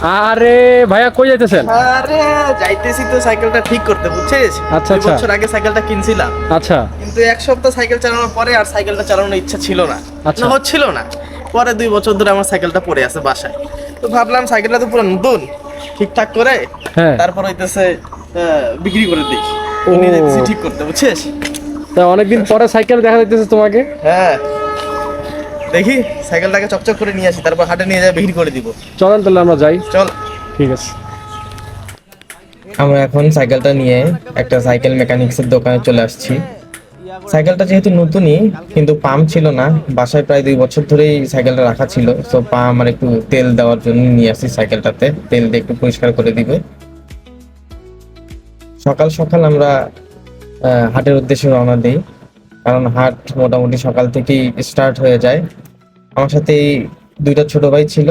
আরে ভাইয়া কই যাইতেছেন? আরে যাইতেছি তো সাইকেলটা ঠিক করতে, বুঝছিস? আচ্ছা, 2 আচ্ছা। বছর আগে সাইকেলটা কিনছিলাম, আচ্ছা কিন্তু 1 সপ্তাহ সাইকেল চালানোর পরে আর সাইকেলটা চালানোর ইচ্ছা ছিল না, আচ্ছা। হচ্ছিল না। পরে 2 বছর ধরে আমার সাইকেলটা পড়ে আছে বাসায়, তো ভাবলাম সাইকেলটা তো পুরো নতুন, ঠিকঠাক করে হ্যাঁ। তারপর হইতেছে বিক্রি করে দিই। ও। নিয়ে যাইতেছি ঠিক করতে, বুঝছিস? তা অনেকদিন পরে সাইকেল দেখা যাইতেছে তোমাকে। হ্যাঁ, দেখি সাইকেলটাকে চকচক করে নিয়ে আসি, তারপর হাটে নিয়ে যাই বিক্রি করে দিব। চলেন তাহলে আমরা যাই। চল। ঠিক আছে। আমরা এখন সাইকেলটা নিয়ে একটা সাইকেল মেকানিক্সের দোকানে চলে আসছি। সাইকেলটা যেহেতু নতুনই, কিন্তু পাম্প ছিল না, বাসায় প্রায় 2 বছর ধরেই সাইকেলটা রাখা ছিল, তো পাম্প আর একটু তেল দেওয়ার জন্য নিয়ে আসছি সাইকেলটাতে, তেল দিয়ে একটু পরিষ্কার করে দিবে। সকাল সকাল আমরা হাটের উদ্দেশ্যে রওনা দিই, কারণ হাট মোটামুটি সকাল থেকেই স্টার্ট হয়ে যায়। আমার সাথে এই 2টা ছোট ভাই ছিল,